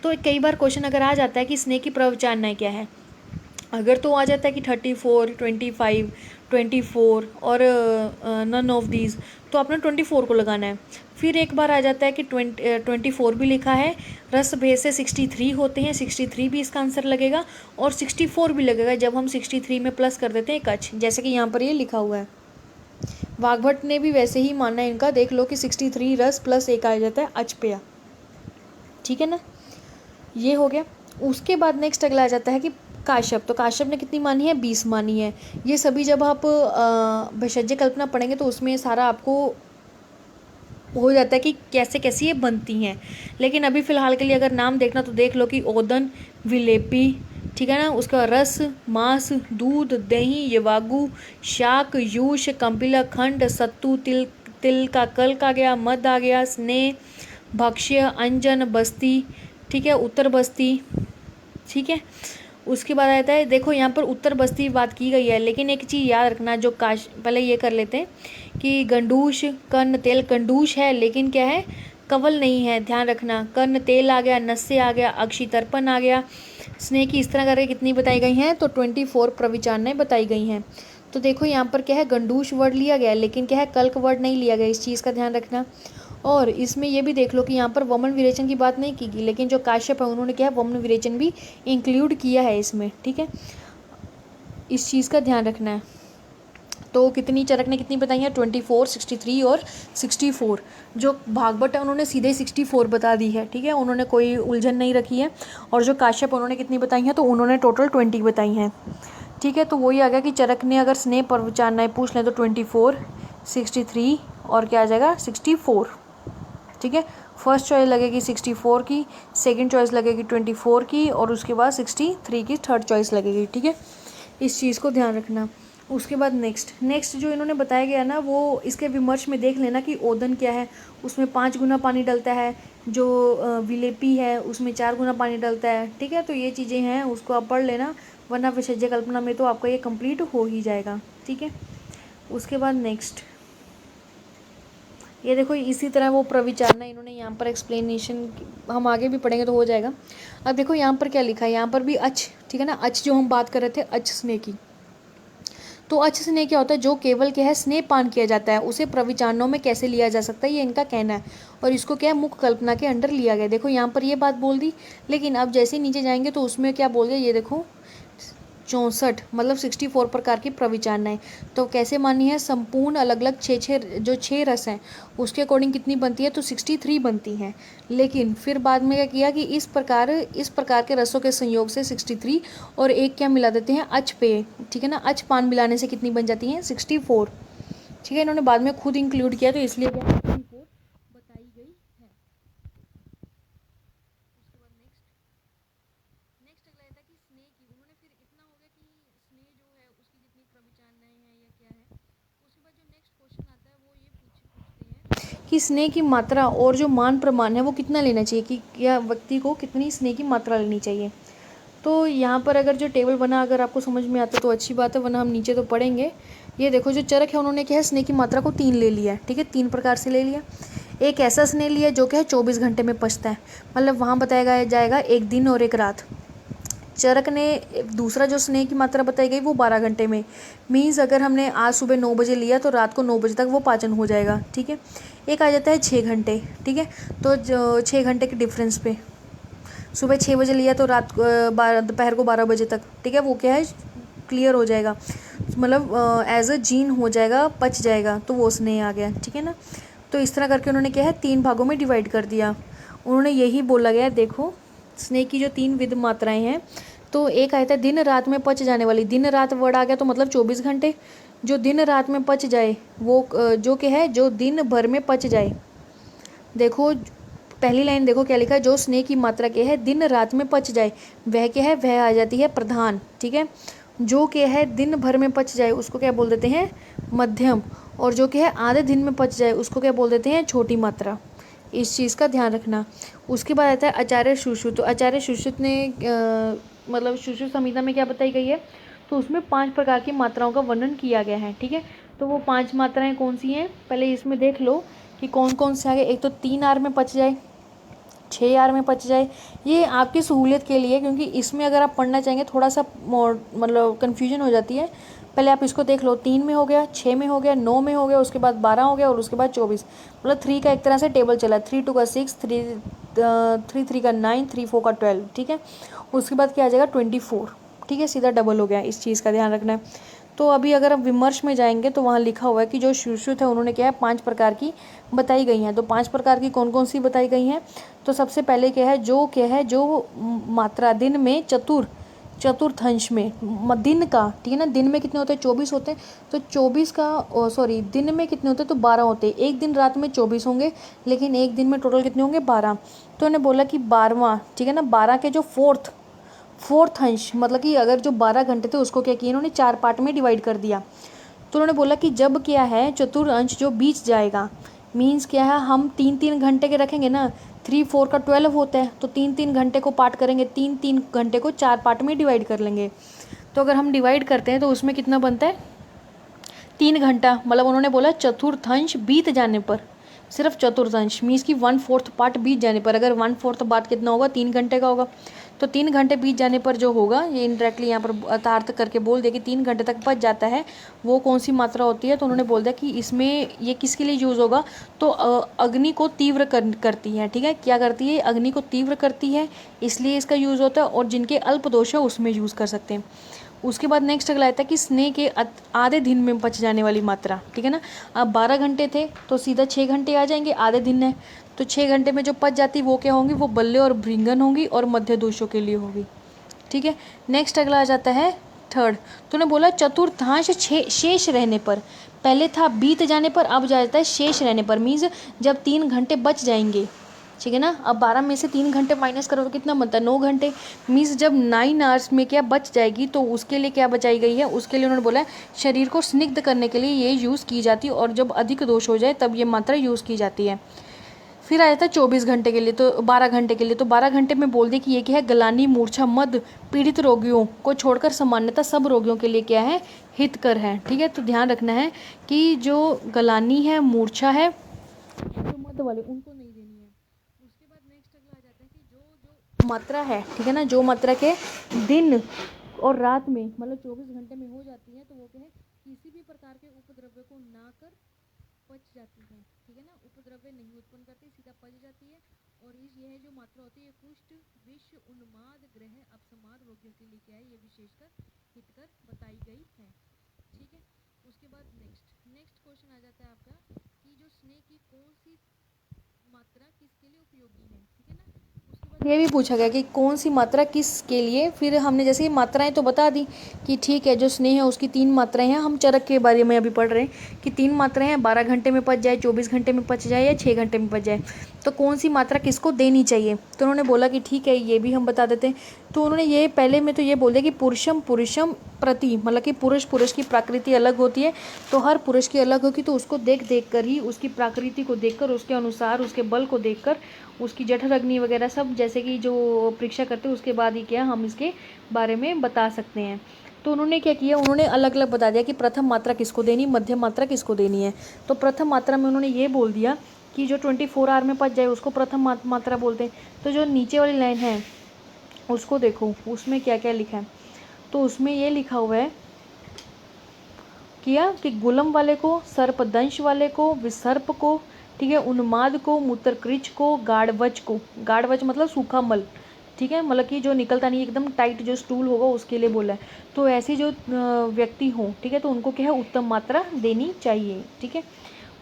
तो कई बार क्वेश्चन अगर आ जाता है कि स्नेह की प्रविचारणाएं क्या है, अगर तो आ जाता है कि 34, 25, 24 और नन ऑफ दीज, तो आपने 24 को लगाना है। फिर एक बार आ जाता है कि 24 भी लिखा है, रस भेद से 63 होते हैं, 63 भी इसका आंसर लगेगा, और 64 भी लगेगा जब हम 63 में प्लस कर देते हैं एक अच, जैसे कि यहाँ पर ये लिखा हुआ है। वाघभट्ट ने भी वैसे ही माना है इनका, देख लो कि 63 रस प्लस एक आ जाता है अच पे, ठीक है ना, ये हो गया। उसके बाद नेक्स्ट अगला आ जाता है कि काश्यप, तो काश्यप ने कितनी मानी है, 20 मानी है। ये सभी जब आप भेषज कल्पना पढ़ेंगे तो उसमें सारा आपको हो जाता है कि कैसे कैसे ये बनती हैं। लेकिन अभी फ़िलहाल के लिए अगर नाम देखना तो देख लो कि ओदन, विलेपी, ठीक है ना, उसका रस, मांस, दूध, दही, यवागु, शाक, यूष, कंपिला खंड, सत्तू, तिल, तिल का कल्क आ गया, मध आ गया, स्नेह, भक्ष्य, अंजन, बस्ती, ठीक है, उत्तर बस्ती, ठीक है। उसके बाद आता है, देखो यहाँ पर उत्तर बस्ती बात की गई है, लेकिन एक चीज़ याद रखना, जो काश पहले ये कर लेते हैं कि गंडूश, कर्ण तेल, गंडूश है लेकिन क्या है, कवल नहीं है, ध्यान रखना। कर्ण तेल आ गया, नस्य आ गया, अक्षी तर्पण आ गया, स्नेह की इस तरह करके कितनी बताई गई हैं, तो 24 प्रविचारणाएं बताई गई हैं। तो देखो यहाँ पर क्या है, गंडूश वर्ड लिया गया है, लेकिन क्या है, कल्क वर्ड नहीं लिया गया, इस चीज़ का ध्यान रखना। और इसमें ये भी देख लो कि यहाँ पर वमन विरेचन की बात नहीं की गई, लेकिन जो काश्यप है उन्होंने क्या है, वमन विरेचन भी इंक्लूड किया है इसमें, ठीक है, इस चीज़ का ध्यान रखना है। तो कितनी चरक ने कितनी बताई है, 24, 63 और 64। जो भागवत है उन्होंने सीधे 64 बता दी है, ठीक है, उन्होंने कोई उलझन नहीं रखी है। और जो काश्यप उन्होंने कितनी बताई हैं, तो उन्होंने टोटल 20 बताई हैं, ठीक है। तो वही आ गया कि चरक ने अगर स्नेह प्रविचारणाएं पूछ लें तो 24, 63 और क्या आ जाएगा, 64, ठीक है। फर्स्ट चॉइस लगेगी 64 की, सेकंड चॉइस लगेगी 24 की, और उसके बाद 63 की थर्ड चॉइस लगेगी, ठीक है, इस चीज़ को ध्यान रखना। उसके बाद नेक्स्ट जो इन्होंने बताया गया ना, वो इसके विमर्श में देख लेना कि ओदन क्या है, उसमें 5 गुना पानी डलता है, जो विलेपी है उसमें 4 गुना पानी डलता है, ठीक है। तो ये चीज़ें हैं, उसको आप पढ़ लेना, वरना विषज्य कल्पना में तो आपका ये कंप्लीट हो ही जाएगा, ठीक है। उसके बाद नेक्स्ट ये देखो, इसी तरह वो प्रविचारणा इन्होंने यहाँ पर एक्सप्लेनेशन, हम आगे भी पढ़ेंगे तो हो जाएगा। अब देखो यहाँ पर क्या लिखा है, यहाँ पर भी अच, ठीक है ना, अच जो हम बात कर रहे थे अच स्नेह की, तो अच स्नेह क्या होता है, जो केवल क्या है स्नेह पान किया जाता है, उसे प्रविचारणों में कैसे लिया जा सकता है, ये इनका कहना है। और इसको क्या है, मुख्य कल्पना के अंडर लिया गया। देखो यहाँ पर ये बात बोल दी, लेकिन अब जैसे ही नीचे जाएंगे तो उसमें क्या बोल दिया, ये देखो 64 मतलब 64 प्रकार की प्रविचारणाएं। तो कैसे मानी है, संपूर्ण अलग अलग छः रस हैं उसके अकॉर्डिंग कितनी बनती है, तो 63 बनती हैं। लेकिन फिर बाद में क्या किया कि इस प्रकार के रसों के संयोग से 63 और एक क्या मिला देते हैं, अच पे, ठीक है ना, अच पान मिलाने से कितनी बन जाती हैं, 64, ठीक है। इन्होंने बाद में खुद इंक्लूड किया, तो इसलिए क्या 64 बताई गई है। उसके बाद नेक्स्ट अगला था कि स्नेह की, उन्होंने फिर इतना हो गया कि स्नेह जो है उसकी कितनी प्रविचारणाएं हैं या क्या है। उसके बाद जो नेक्स्ट क्वेश्चन आता है वो ये पूछते हैं कि स्नेह की मात्रा और जो मान प्रमाण है वो कितना लेना चाहिए, कि या व्यक्ति को कितनी स्नेह की मात्रा लेनी चाहिए। तो यहाँ पर अगर जो टेबल बना अगर आपको समझ में आता तो अच्छी बात है, वरना हम नीचे तो पढ़ेंगे। ये देखो जो चरक है उन्होंने क्या है, स्नेह की मात्रा को 3 ले लिया है, ठीक है, 3 प्रकार से ले लिया। एक ऐसा स्नेह लिया जो क्या है 24 घंटे में पचता है, मतलब वहाँ बताया जाएगा एक दिन और एक रात। चरक ने दूसरा जो स्नेह की मात्रा बताई गई वो 12 घंटे में, मीन्स अगर हमने आज सुबह 9 बजे लिया तो रात को 9 बजे तक वो पाचन हो जाएगा, ठीक है। एक आ जाता है 6 घंटे, ठीक है, तो 6 घंटे के डिफरेंस पे सुबह 6 बजे लिया तो रात दोपहर को 12 बजे तक, ठीक है, वो क्या है क्लियर हो जाएगा। मतलब एज अ जीन हो जाएगा, पच जाएगा, तो वो स्नेह आ गया। ठीक है ना। तो इस तरह करके उन्होंने क्या है 3 भागों में डिवाइड कर दिया। उन्होंने यही बोला गया, देखो स्नेह की जो 3 विध मात्राएं हैं, तो एक आया था दिन रात में पच जाने वाली, दिन रात वर्ड आ गया तो मतलब 24 घंटे। जो दिन रात में पच जाए वो जो क्या है, जो दिन भर में पच जाए। देखो पहली लाइन देखो क्या लिखा है, जो स्नेह की मात्रा क्या है दिन रात में पच जाए, वह क्या है, वह आ जाती है प्रधान। ठीक है। जो क्या है दिन भर में पच जाए उसको क्या बोल देते हैं, मध्यम। और जो क्या है आधे दिन में पच जाए उसको क्या बोल देते हैं, छोटी मात्रा। इस चीज़ का ध्यान रखना। उसके बाद आता है आचार्य सुश्रुत। तो आचार्य सुश्रुत ने मतलब सुश्रुत संहिता में क्या बताई गई है, तो उसमें 5 प्रकार की मात्राओं का वर्णन किया गया है। ठीक है। तो वो 5 मात्राएं कौन सी हैं, पहले इसमें देख लो कि कौन कौन से आगे। एक तो 3 आर में पच जाए, 6 आर में पच जाए। ये आपकी सहूलियत के लिए, क्योंकि इसमें अगर आप पढ़ना चाहेंगे थोड़ा सा मतलब कन्फ्यूजन हो जाती है। पहले आप इसको देख लो, 3 में हो गया, 6 में हो गया, 9 में हो गया, उसके बाद 12 हो गया और उसके बाद 24। मतलब 3 का एक तरह से टेबल चला, 3 2 का 6, 3 3 का 9, 3 4 का 12। ठीक है। उसके बाद क्या आ जाएगा 24। ठीक है, सीधा डबल हो गया। इस चीज़ का ध्यान रखना है। तो अभी अगर हम विमर्श में जाएंगे तो वहाँ लिखा हुआ है कि जो सुश्रुत है उन्होंने क्या है 5 प्रकार की बताई गई हैं। तो 5 प्रकार की कौन कौन सी बताई गई हैं, तो सबसे पहले क्या है, जो मात्रा दिन में चतुर्थंश में दिन का, ठीक है ना, दिन में कितने होते हैं 24 होते हैं। तो 24 का सॉरी दिन में कितने होते हैं, तो 12 होते हैं। एक दिन रात में 24 होंगे, लेकिन एक दिन में टोटल कितने होंगे 12। तो उन्होंने बोला कि 12वां, ठीक है ना, 12 के जो फोर्थ अंश, मतलब कि अगर जो 12 घंटे थे उसको क्या किया इन्होंने 4 पार्ट में डिवाइड कर दिया। तो उन्होंने बोला कि जब क्या है चतुर्थ अंश जो बीच जाएगा, मीन्स क्या है, हम 3 3 घंटे के रखेंगे ना, 3 4 का 12 होता है, तो 3 3 घंटे को पार्ट करेंगे, 3 3 घंटे को 4 पार्ट में डिवाइड कर लेंगे। तो अगर हम डिवाइड करते हैं तो उसमें कितना बनता है 3 घंटा। मतलब उन्होंने बोला चतुर्थांश बीत जाने पर, सिर्फ चतुर्थांश मीन्स की 1/4 पार्ट बीत जाने पर, अगर 1/4 पार्ट कितना होगा 3 घंटे का होगा। तो 3 घंटे बीत जाने पर जो होगा, ये इनडायरेक्टली यहाँ पर अर्थार्थ करके बोल दिया कि 3 घंटे तक बच जाता है, वो कौन सी मात्रा होती है। तो उन्होंने बोल दिया कि इसमें ये किसके लिए यूज़ होगा, तो अग्नि को तीव्र करती है। ठीक है, क्या करती है, अग्नि को तीव्र करती है, इसलिए इसका यूज़ होता है। और जिनके अल्प दोष है उसमें यूज़ कर सकते हैं। उसके बाद नेक्स्ट अगला आता है कि स्नेह के आधे दिन में बच जाने वाली मात्रा। ठीक है ना, अब 12 घंटे थे तो सीधा 6 घंटे आ जाएंगे, आधे दिन है तो 6 घंटे में जो बच जाती वो क्या होंगी, वो बल्ले और भृंगन होंगी और मध्य दोषों के लिए होगी। ठीक है। नेक्स्ट अगला आ जाता है थर्ड। तो उन्होंने बोला चतुर्थांश शेष रहने पर, पहले था बीत जाने पर, अब जाता है शेष रहने पर, मीन्स जब 3 घंटे बच जाएंगे। ठीक है ना, अब 12 में से 3 घंटे माइनस करो तो कितना बनता है 9 घंटे। मीन्स जब 9 आवर्स में क्या बच जाएगी तो उसके लिए क्या बचाई गई है, उसके लिए उन्होंने बोला है शरीर को स्निग्ध करने के लिए ये यूज़ की जाती है, और जब अधिक दोष हो जाए तब ये मात्रा यूज़ की जाती है। फिर आया था 24 घंटे के लिए, तो 12 घंटे के लिए, तो 12 घंटे में बोल दिया कि ये क्या है, गलानी मूर्छा मद पीड़ित रोगियों को छोड़कर सामान्यतः सब रोगियों के लिए क्या है, हितकर है। ठीक है, तो ध्यान रखना है कि जो गलानी है, मूर्छा है, जो मद वाले उनको नहीं देनी है। उसके बाद नेक्स्ट अगला आ जाता है कि जो मात्रा है, ठीक है ना, जो मात्रा के दिन और रात में मतलब 24 घंटे में हो जाती है, तो वो क्या है, किसी भी प्रकार के उपद्रव्य को ना कर पच जाती है। ठीक है ना, उपद्रव्य नहीं उत्पन्न करती, सीधा पच जाती है। और यह जो मात्रा होती है कुष्ठ, विष, उन्माद, ग्रह, अपसमाद रोगियों के लिए क्या है, ये विशेषकर हितकर बताई गई है। ठीक है। उसके बाद नेक्स्ट क्वेश्चन आ जाता है आपका कि जो स्नेह की कौन सी मात्रा किसके लिए उपयोगी है। ठीक है ना, उसके बाद ये भी पूछा गया कि कौन सी मात्रा किसके लिए। फिर हमने जैसे ये मात्राएं तो बता दी कि ठीक है, जो स्नेह है उसकी 3 मात्राएं हैं। हम चरक के बारे में अभी पढ़ रहे हैं कि 3 मात्राएं हैं, 12 घंटे में पच जाए, 24 घंटे में पच जाए या 6 घंटे में पच जाए, तो कौन सी मात्रा किसको देनी चाहिए। तो उन्होंने बोला कि ठीक है, ये भी हम बता देते हैं। तो उन्होंने ये पहले में तो ये बोल दिया कि पुरुषम प्रति, मतलब कि पुरुष की प्रकृति अलग होती है, तो हर पुरुष की अलग होगी, तो उसको देख कर ही, उसकी प्रकृति को देखकर, उसके अनुसार, उसके बल को देखकर, उसकी जठर अग्नि वगैरह सब जैसे कि जो परीक्षा करते हैं उसके बाद ही क्या हम इसके बारे में बता सकते हैं। तो उन्होंने क्या किया, उन्होंने अलग अलग बता दिया कि प्रथम मात्रा किसको देनी, मध्यम मात्रा किसको देनी है। तो प्रथम मात्रा में उन्होंने ये बोल दिया कि जो 24 आवर में पच जाए उसको प्रथम मात्रा बोलते हैं। तो जो नीचे वाली लाइन है उसको देखो, उसमें क्या क्या लिखा है। तो उसमें ये लिखा हुआ है किया कि गुलम वाले को, सर्पदंश वाले को, विसर्प को, ठीक है, उन्माद को, मूत्रकृच को, गाढ़वच को, गाढ़वच मतलब सूखा मल, ठीक है, मतलब कि जो निकलता नहीं एकदम टाइट जो स्टूल होगा उसके लिए बोला है। तो ऐसे जो व्यक्ति हों, ठीक है, तो उनको क्या है उत्तम मात्रा देनी चाहिए। ठीक है,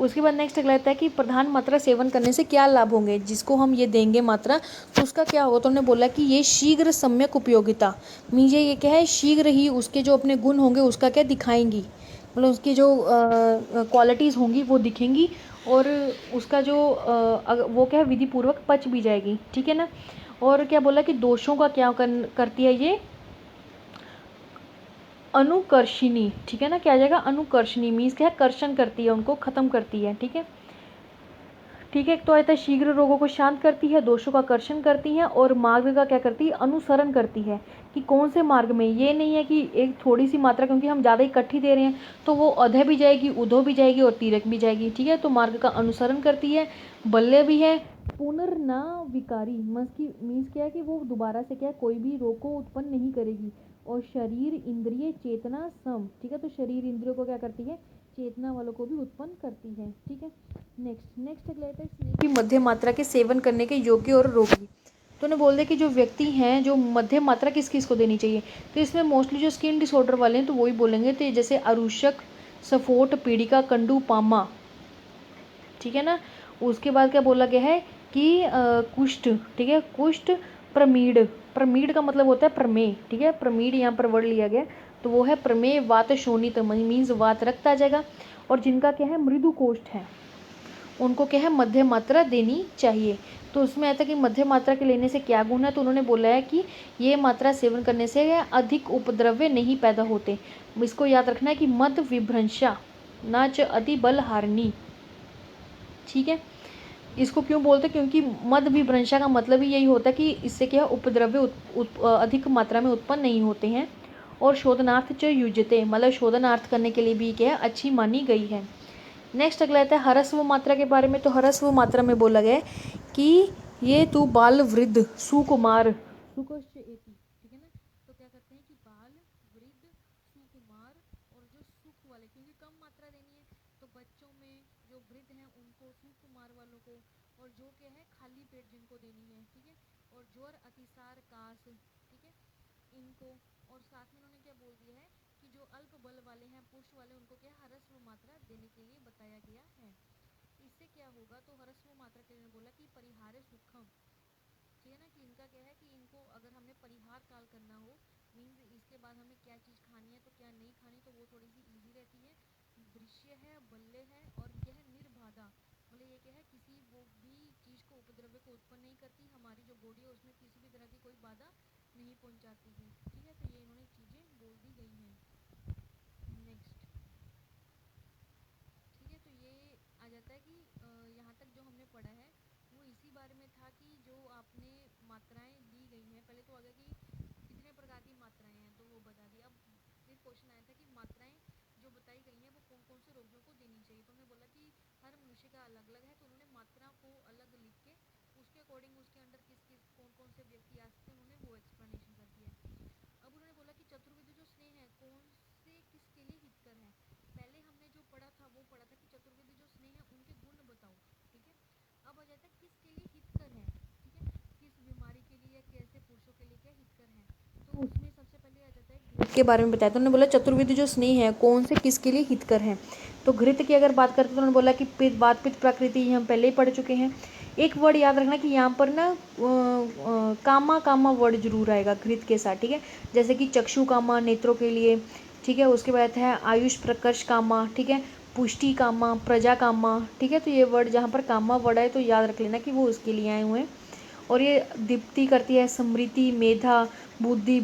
उसके बाद नेक्स्ट अगला आता है कि प्रधान मात्रा सेवन करने से क्या लाभ होंगे। जिसको हम ये देंगे मात्रा तो उसका क्या होगा, तो हमने बोला कि ये शीघ्र सम्यक उपयोगिता मीन्स ये क्या है शीघ्र ही उसके जो अपने गुण होंगे उसका क्या दिखाएंगी, मतलब उसकी जो क्वालिटीज़ होंगी वो दिखेंगी और उसका जो वो क्या है विधि पूर्वक पच भी जाएगी। ठीक है ना। और क्या बोला कि दोषों का क्या करती है ये अनुकर्षिणी। ठीक है ना, क्या आ जाएगा अनुकर्षिणी मीन्स क्या है कर्षण करती है, उनको खत्म करती है। ठीक है, ठीक है, एक तो आता है शीघ्र रोगों को शांत करती है, दोषों का कर्षण करती है और मार्ग का क्या करती है अनुसरण करती है कि कौन से मार्ग में। ये नहीं है कि एक थोड़ी सी मात्रा क्योंकि हम ज़्यादा इकट्ठी दे रहे हैं तो वो अधे भी जाएगी उधो भी जाएगी और तीरक भी जाएगी। ठीक है, तो मार्ग का अनुसरण करती है, बल्ले भी है, पुनर्नाविकारी मीन्स क्या है कि वो दोबारा से क्या है कोई भी रोग को उत्पन्न नहीं करेगी। और शरीर इंद्रिय चेतना सम। ठीक है, तो शरीर इंद्रियों को क्या करती है चेतना वालों को भी उत्पन्न करती है। ठीक है, नेक्स्ट अगला है स्नेह की मध्य मात्रा के सेवन करने के योग्य और रोगी। तो उन्हें बोल दे कि जो व्यक्ति हैं जो मध्य मात्रा किस किस को देनी चाहिए। तो इसमें मोस्टली जो स्किन डिसऑर्डर वाले हैं तो वही बोलेंगे, तो जैसे अरुषक, सफोट, पीड़िका, कंडू, पामा। ठीक है ना। उसके बाद क्या बोला गया है कि कुष्ठ। ठीक है, कुष्ठ, प्रमीड। प्रमीड का मतलब होता है प्रमेय। ठीक है, प्रमीड यहाँ पर वर्ड लिया गया तो वो है प्रमेय, वात शोणित मीन्स वात रक्त आ जाएगा। और जिनका क्या है मृदु कोष्ठ है उनको क्या है मध्य मात्रा देनी चाहिए। तो उसमें आता है कि मध्य मात्रा के लेने से क्या गुण है, तो उन्होंने बोला है कि ये मात्रा सेवन करने से अधिक उपद्रव्य नहीं पैदा होते। इसको याद रखना है कि मद विभ्रंशा न च अति बल हारणी। ठीक है, इसको क्यों बोलते हैं क्योंकि मद विभ्रंशा का मतलब ही यही होता है कि इससे क्या उपद्रव्य अधिक मात्रा में उत्पन्न नहीं होते हैं। और शोधनार्थ च युजते मतलब शोधनार्थ करने के लिए भी क्या है अच्छी मानी गई है। नेक्स्ट अगला आता है हरस्व मात्रा के बारे में। तो हरस्व मात्रा में बोला गया है कि ये तू बाल वृद्ध सुकुमार सुकोश्च एति। ठीक है ना, तो क्या करते हैं कि बाल वृद्ध सुकुमार और जो सुख वाले क्योंकि कम मात्रा देनी है तो बच्चों में जो वृद्ध हैं उनको, सुकुमार वालों को, और जो क्या है खाली पेट जिनको देनी है। ठीक है, और ज्वर, अतिसार, कास, ठीक है, इनको। और साथ में उन्होंने क्या बोल दिया है कि जो अल्प बल वाले हैं पुरुष वाले उनको क्या हरस्व मात्रा देने के लिए बताया गया है। इससे क्या होगा, तो हरस्व मात्रा के लिए बोला कि परिहार सुखम। ठीक है ना, कि इनका क्या है कि इनको अगर हमने परिहार काल करना हो मीन्स इसके बाद हमें क्या चीज़ खानी है तो क्या नहीं खानी, तो वो थोड़ी सी इजी रहती है। दृश्य है, बल्ले है और क्या है निर्बाधा, मतलब ये क्या है किसी वो भी चीज़ को उपद्रव्य को उत्पन्न नहीं करती, हमारी जो बॉडी है उसमें किसी भी तरह की कोई बाधा नहीं पहुंचाती है। ठीक है, तो ये इन्होंने चीज़ें बोल दी गई हैं। नेक्स्ट, ठीक है, तो ये आ जाता है कि यहाँ तक जो हमने पढ़ा है वो इसी बारे में था कि जो आपने मात्राएं दी गई हैं। पहले तो आ गया कि कितने प्रकार की मात्राएं हैं तो वो बता दिया। अब फिर क्वेश्चन आया था कि मात्राएं जो बताई गई हैं वो कौन कौन से रोगियों को देनी चाहिए। तो हमने बोला कि हर मनुष्य का अलग अलग है तो उन्होंने मात्रा को अलग लिख के उसके अकॉर्डिंग उसके अंदर किस किस कौन कौन से व्यक्ति आ सकते हैं उन्होंने वो एक्सप्लेनेशन कर दिया है। अब उन्होंने बोला कि चतुर्विध जो स्नेह है कौन से किसके लिए हितकर है। पहले हमने जो पढ़ा था वो पढ़ा था कि चतुर्विध जो स्नेह है उनके गुण बताओ। ठीक है, अब आ जाता है किसके लिए हितकर है। ठीक है, किस बीमारी के लिए या कैसे पुरुषों के लिए क्या हितकर है। तो उसमें सबसे पहले आ जाता है घृत के बारे में बताया। तो उन्होंने बोला चतुर्विध जो स्नेह है कौन से किसके लिए हितकर है। तो घृत की अगर बात करते तो उन्होंने बोला कि वात पित्त प्रकृति हम पहले ही पढ़ चुके हैं। एक वर्ड याद रखना कि यहाँ पर ना कामा कामा वर्ड जरूर आएगा घृत के साथ। ठीक है, जैसे कि चक्षु कामा नेत्रों के लिए। ठीक है, उसके बाद है आयुष प्रकर्ष कामा। ठीक है, पुष्टि कामा, प्रजा कामा। ठीक है, तो ये वर्ड जहाँ पर कामा वर्ड है तो याद रख लेना कि वो उसके लिए आए हुए हैं। और ये दीप्ति करती है, स्मृति, मेधा, बुद्धि,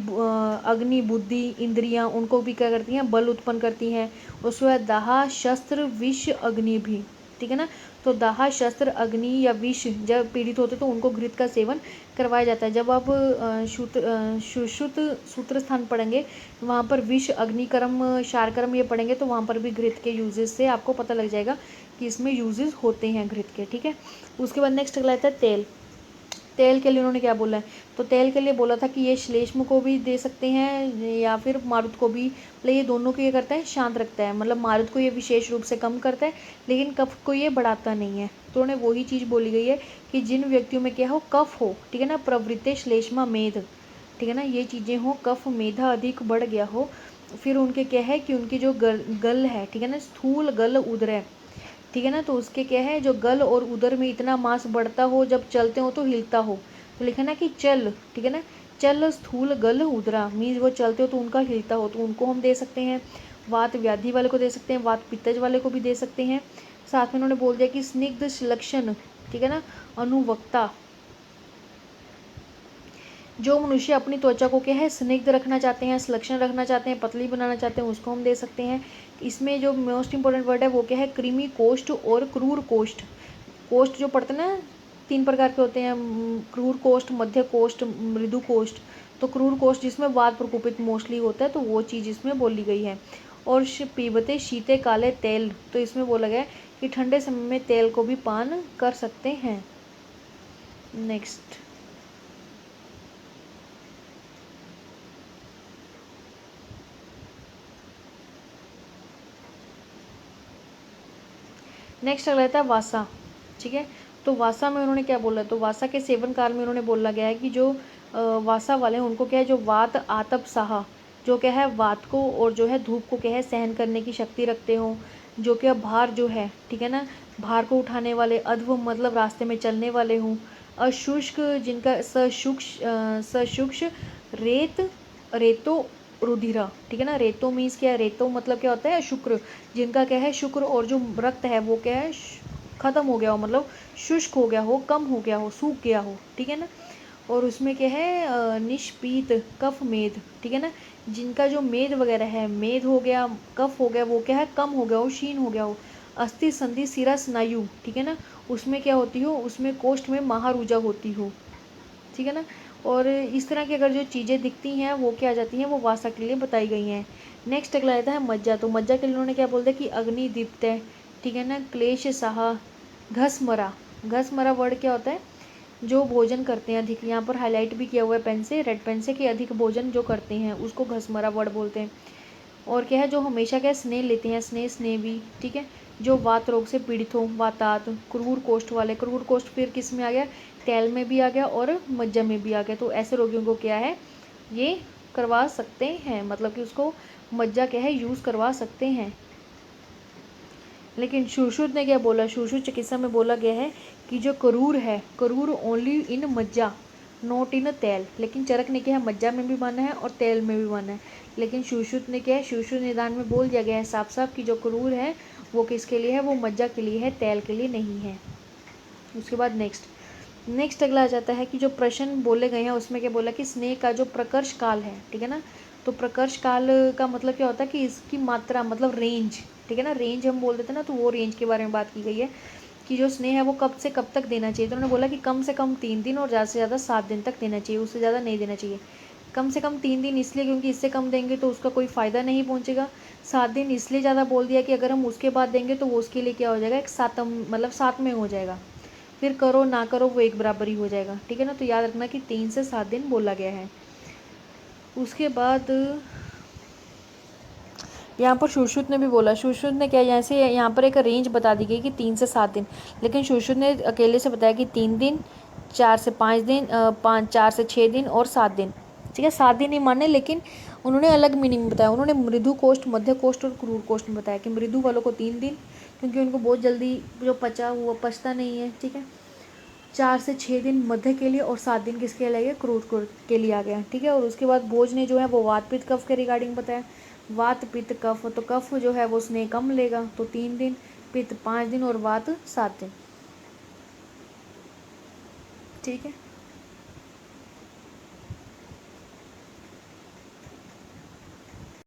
अग्नि, बुद्धि, इंद्रियां उनको भी क्या करती हैं बल उत्पन्न करती हैं। उसके बाद दाह, शस्त्र, विष, अग्नि भी। ठीक है ना, तो दाह, शस्त्र, अग्नि या विष जब पीड़ित होते तो उनको घृत का सेवन करवाया जाता है। जब आप सुश्रुत सूत्र स्थान पढ़ेंगे वहाँ पर विष, अग्निकर्म, शारकर्म ये पढ़ेंगे तो वहाँ पर भी घृत के यूजेस से आपको पता लग जाएगा कि इसमें यूजेस होते हैं घृत के। ठीक है, उसके बाद नेक्स्ट अगला आता है तेल। तेल के लिए उन्होंने क्या बोला है, तो तेल के लिए बोला था कि ये श्लेष्म को भी दे सकते हैं या फिर मारुत को भी, मतलब ये दोनों को ये करता है शांत रखता है, मतलब मारुत को ये विशेष रूप से कम करता है लेकिन कफ को ये बढ़ाता नहीं है। तो उन्होंने वही चीज़ बोली गई है कि जिन व्यक्तियों में क्या हो, कफ हो, ठीक है ना, प्रवृत्ति श्लेष्मा मेध, ठीक है ना, ये चीज़ें हो, कफ मेधा अधिक बढ़ गया हो, फिर उनके क्या है कि उनकी जो गल है, ठीक है ना, स्थूल गल उदर है, ठीक है ना, तो उसके क्या है, जो गल और उदर में इतना मांस बढ़ता हो, जब चलते हो तो हिलता हो, तो लिखा ना कि चल, ठीक है ना, चल स्थूल गल उदरा, मीन्स वो चलते हो तो उनका हिलता हो, तो उनको हम दे सकते हैं। वात व्याधि वाले को दे सकते हैं, वात पित्तज वाले को भी दे सकते हैं। साथ में उन्होंने बोल दिया कि स्निग्ध लक्षण, ठीक है ना, अनुवक्ता, जो मनुष्य अपनी त्वचा को क्या है स्निग्ध रखना चाहते हैं, सुलक्षण रखना चाहते हैं, पतली बनाना चाहते हैं, उसको हम दे सकते हैं। इसमें जो मोस्ट इंपॉर्टेंट वर्ड है वो क्या है, कृमि कोष्ठ और क्रूर कोष्ठ। कोष्ठ जो पढ़ते हैं ना, 3 प्रकार के होते हैं, क्रूर कोष्ठ, मध्य कोष्ठ, मृदु कोष्ठ। तो क्रूर कोष्ठ जिसमें वात प्रकोपित मोस्टली होता है, तो वो चीज़ इसमें बोली गई है। और पीबते शीते काले तेल, तो इसमें बोला गया है कि ठंडे समय में तेल को भी पान कर सकते हैं। नेक्स्ट अगला रहता है वासा, ठीक है। तो वासा में उन्होंने क्या बोला, तो वासा के सेवन काल में उन्होंने बोला गया है कि जो वासा वाले हैं उनको क्या है, जो वात आतप साहा, जो क्या है वात को और जो है धूप को क्या है सहन करने की शक्ति रखते हो, जो क्या भार जो है, ठीक है ना, भार को उठाने वाले, अध्व मतलब रास्ते में चलने वाले हों, अशुष्क जिनका सशुक्ष रेत रेतो रुधिरा, ठीक है ना, रेतो मीन्स क्या है, रेतो मतलब क्या होता है, शुक्र, जिनका क्या है शुक्र और जो रक्त है वो क्या है खत्म हो गया हो, मतलब शुष्क हो गया हो, कम हो गया हो, सूख गया हो, ठीक है ना। और उसमें क्या है निष्पीत कफ मेद, ठीक है ना, जिनका जो मेद वगैरह है, मेद हो गया, कफ हो गया, वो क्या है कम हो गया हो, क्षीण हो गया हो। अस्थि संधि सिरा स्नायु, ठीक है ना, उसमें क्या होती हो, उसमें कोष्ठ में महारुजा होती हो, ठीक है ना। और इस तरह की अगर जो चीज़ें दिखती हैं वो क्या आ जाती हैं, वो वासा के लिए बताई गई हैं। नेक्स्ट अगला आता है मज्जा, तो मज्जा के लिए उन्होंने क्या बोल दिया कि अग्नि दीप्त है, ठीक है ना, क्लेश साहा, घसमरा। घसमरा वर्ड क्या होता है, जो भोजन करते हैं अधिक, यहाँ पर हाईलाइट भी किया हुआ है पेन से, रेड पेन से, कि अधिक भोजन जो करते हैं उसको घसमरा वर्ड बोलते हैं। और क्या है, जो हमेशा क्या स्नेह लेते हैं, स्नेह भी, ठीक है, जो वात रोग से पीड़ित हो, वातात, क्रूर कोष्ठ वाले, क्रूर कोष्ठ फिर किस में आ गया, तेल में भी आ गया और मज्जा में भी आ गया, तो ऐसे रोगियों को क्या है ये करवा सकते हैं, मतलब कि उसको मज्जा क्या है यूज़ करवा सकते हैं। लेकिन सुश्रुत ने क्या बोला, सुश्रुत चिकित्सा में बोला गया है कि जो करूर है, करूर ओनली इन मज्जा नॉट इन तेल, लेकिन चरक ने क्या है मज्जा में भी माना है और तेल में भी माना है। लेकिन सुश्रुत ने क्या है, सुश्रुत निदान में बोल दिया गया है साफ साफ कि जो करूर है वो किसके लिए है, वो मज्जा के लिए है, तेल के लिए नहीं है। उसके बाद नेक्स्ट अगला आ जाता है कि जो प्रश्न बोले गए हैं उसमें क्या बोला कि स्नेह का जो प्रकर्ष काल है, ठीक है ना, तो प्रकर्ष काल का मतलब क्या होता है कि इसकी मात्रा मतलब रेंज, ठीक है ना, रेंज हम बोल देते हैं ना, तो वो रेंज के बारे में बात की गई है कि जो स्नेह है वो कब से कब तक देना चाहिए। तो उन्होंने बोला कि कम से कम 3 दिन और ज़्यादा से ज़्यादा 7 दिन तक देना चाहिए, उससे ज़्यादा नहीं देना चाहिए। कम से कम 3 दिन इसलिए क्योंकि इससे कम देंगे तो उसका कोई फ़ायदा नहीं पहुंचेगा। 7 दिन इसलिए ज़्यादा बोल दिया कि अगर हम उसके बाद देंगे तो वो उसके लिए क्या हो जाएगा, एक सातम मतलब 7 में हो जाएगा, फिर करो ना करो वो एक बराबर ही हो जाएगा, ठीक है ना। तो याद रखना कि 3 से 7 दिन बोला गया है। उसके बाद यहाँ पर सुश्रुत ने भी बोला, सुश्रुत ने क्या, जैसे यहाँ पर एक रेंज बता दी गई कि 3 से 7 दिन, लेकिन सुश्रुत ने अकेले से बताया कि 3 दिन, 4 से 5 दिन, 4 से 6 दिन और 7 दिन, ठीक है। 7 दिन ही माने, लेकिन उन्होंने अलग मीनिंग बताया, उन्होंने मृदु कोष्ठ, मध्य कोष्ठ और क्रूर कोष्ठ में बताया कि मृदु वालों को 3 दिन, क्योंकि उनको बहुत जल्दी जो पचा हुआ पचता नहीं है, ठीक है। 4 से 6 दिन मध्य के लिए और 7 दिन किसके लिए, क्रूर के लिए आ गया, ठीक है। और उसके बाद भोज ने जो है वो वात पित्त कफ के रिगार्डिंग बताया, वात पित्त कफ, तो कफ जो है वो स्नेह कम लेगा तो 3 दिन, पित्त 5 दिन और वात 7 दिन, ठीक है।